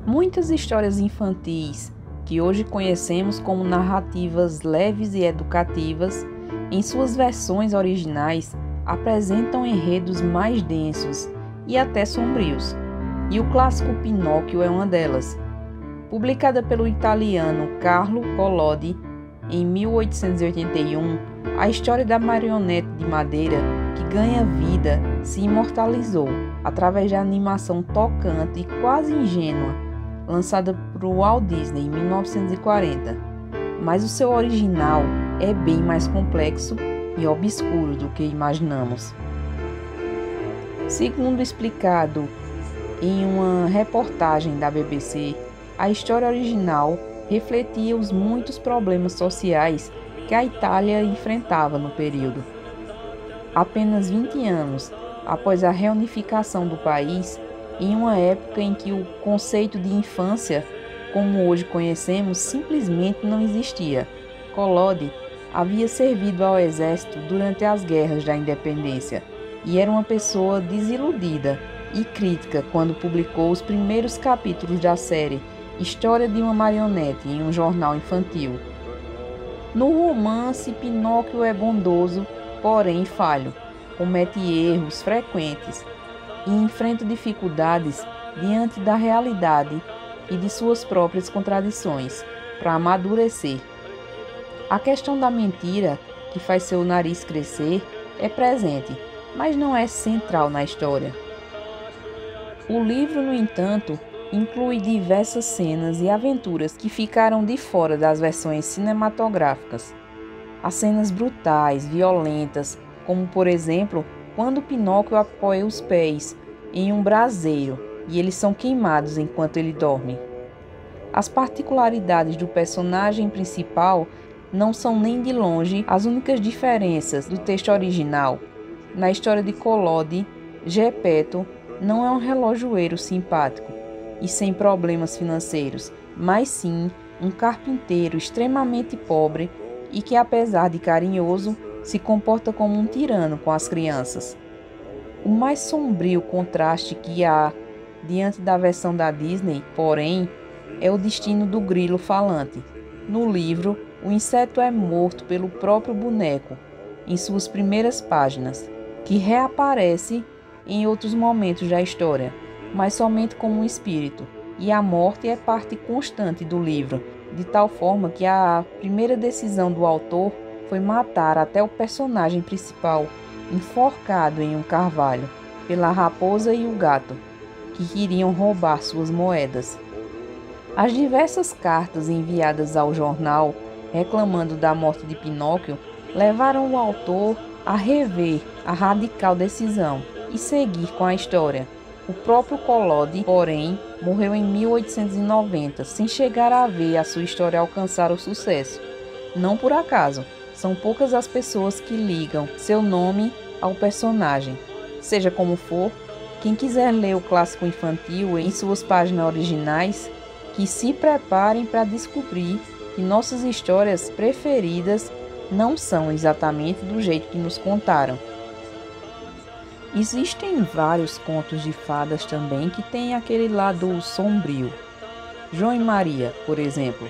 Muitas histórias infantis, que hoje conhecemos como narrativas leves e educativas, em suas versões originais apresentam enredos mais densos e até sombrios, e o clássico Pinóquio é uma delas. Publicada pelo italiano Carlo Collodi em 1881, a história da marionete de madeira que ganha vida se imortalizou através da animação tocante e quase ingênua, lançada por Walt Disney em 1940. Mas o seu original é bem mais complexo e obscuro do que imaginamos. Segundo explicado em uma reportagem da BBC, a história original refletia os muitos problemas sociais que a Itália enfrentava no período. Apenas 20 anos após a reunificação do país, em uma época em que o conceito de infância, como hoje conhecemos, simplesmente não existia, Collodi havia servido ao exército durante as guerras da independência e era uma pessoa desiludida e crítica quando publicou os primeiros capítulos da série História de uma Marionete em um jornal infantil. No romance, Pinóquio é bondoso, porém falho, comete erros frequentes e enfrenta dificuldades diante da realidade e de suas próprias contradições para amadurecer. A questão da mentira, que faz seu nariz crescer, é presente, mas não é central na história. O livro, no entanto, inclui diversas cenas e aventuras que ficaram de fora das versões cinematográficas. Há cenas brutais, violentas, como por exemplo, quando Pinóquio apoia os pés em um braseiro e eles são queimados enquanto ele dorme. As particularidades do personagem principal não são nem de longe as únicas diferenças do texto original. Na história de Collodi, Geppetto não é um relojoeiro simpático e sem problemas financeiros, mas sim um carpinteiro extremamente pobre e que, apesar de carinhoso, se comporta como um tirano com as crianças. O mais sombrio contraste que há diante da versão da Disney, porém, é o destino do grilo falante. No livro, o inseto é morto pelo próprio boneco, em suas primeiras páginas, que reaparece em outros momentos da história, mas somente como um espírito, e a morte é parte constante do livro, de tal forma que a primeira decisão do autor foi matar até o personagem principal, enforcado em um carvalho, pela raposa e o gato, que queriam roubar suas moedas. As diversas cartas enviadas ao jornal reclamando da morte de Pinóquio levaram o autor a rever a radical decisão e seguir com a história. O próprio Collodi, porém, morreu em 1890, sem chegar a ver a sua história alcançar o sucesso. Não por acaso, são poucas as pessoas que ligam seu nome ao personagem. Seja como for, quem quiser ler o clássico infantil em suas páginas originais, que se preparem para descobrir que nossas histórias preferidas não são exatamente do jeito que nos contaram. Existem vários contos de fadas também que têm aquele lado sombrio. João e Maria, por exemplo,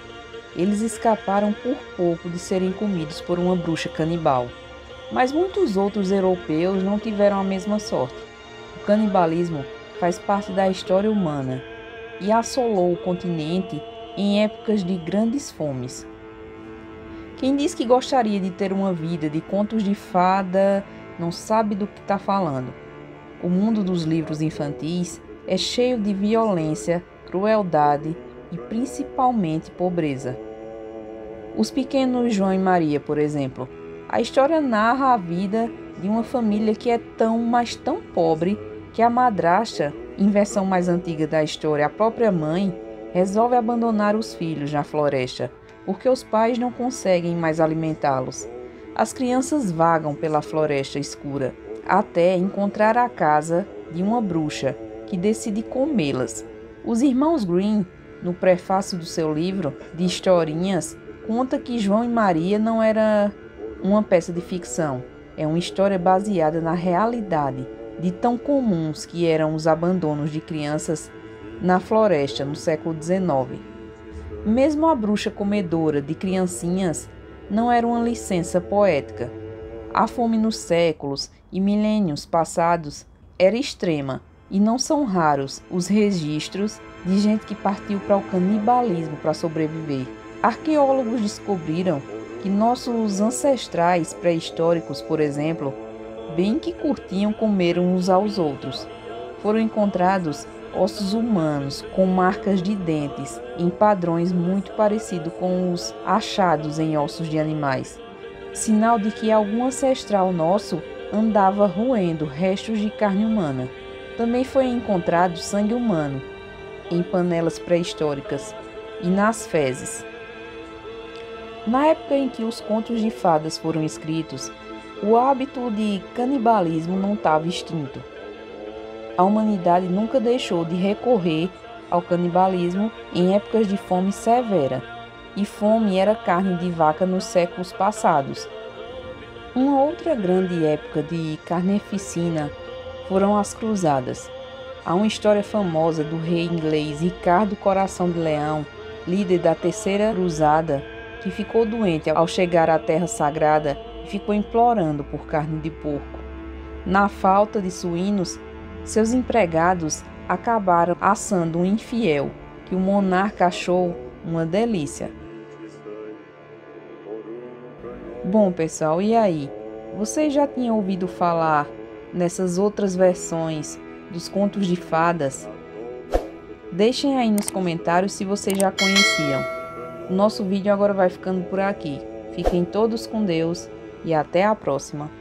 eles escaparam por pouco de serem comidos por uma bruxa canibal, mas muitos outros europeus não tiveram a mesma sorte. O canibalismo faz parte da história humana e assolou o continente em épocas de grandes fomes. Quem diz que gostaria de ter uma vida de contos de fada não sabe do que está falando. O mundo dos livros infantis é cheio de violência, crueldade e principalmente pobreza. Os pequenos João e Maria, por exemplo, a história narra a vida de uma família que é tão, mas tão pobre que a madrasta, em versão mais antiga da história, a própria mãe, resolve abandonar os filhos na floresta, porque os pais não conseguem mais alimentá-los. As crianças vagam pela floresta escura, até encontrar a casa de uma bruxa, que decide comê-las. Os irmãos Grimm, no prefácio do seu livro de historinhas, conta que João e Maria não era uma peça de ficção, é uma história baseada na realidade, de tão comuns que eram os abandonos de crianças na floresta no século XIX. Mesmo a bruxa comedora de criancinhas não era uma licença poética. A fome nos séculos e milênios passados era extrema e não são raros os registros de gente que partiu para o canibalismo para sobreviver. Arqueólogos descobriram que nossos ancestrais pré-históricos, por exemplo, bem que curtiam comer uns aos outros. Foram encontrados ossos humanos com marcas de dentes em padrões muito parecidos com os achados em ossos de animais, sinal de que algum ancestral nosso andava roendo restos de carne humana. Também foi encontrado sangue humano em panelas pré-históricas e nas fezes. Na época em que os contos de fadas foram escritos, o hábito de canibalismo não estava extinto. A humanidade nunca deixou de recorrer ao canibalismo em épocas de fome severa, e fome era carne de vaca nos séculos passados. Uma outra grande época de carneficina foram as Cruzadas. Há uma história famosa do rei inglês Ricardo Coração de Leão, líder da Terceira Cruzada, que ficou doente ao chegar à Terra Sagrada e ficou implorando por carne de porco. Na falta de suínos, seus empregados acabaram assando um infiel, que o monarca achou uma delícia. Bom, pessoal, e aí? Vocês já tinham ouvido falar nessas outras versões dos contos de fadas? Deixem aí nos comentários se vocês já conheciam. O nosso vídeo agora vai ficando por aqui. Fiquem todos com Deus e até a próxima.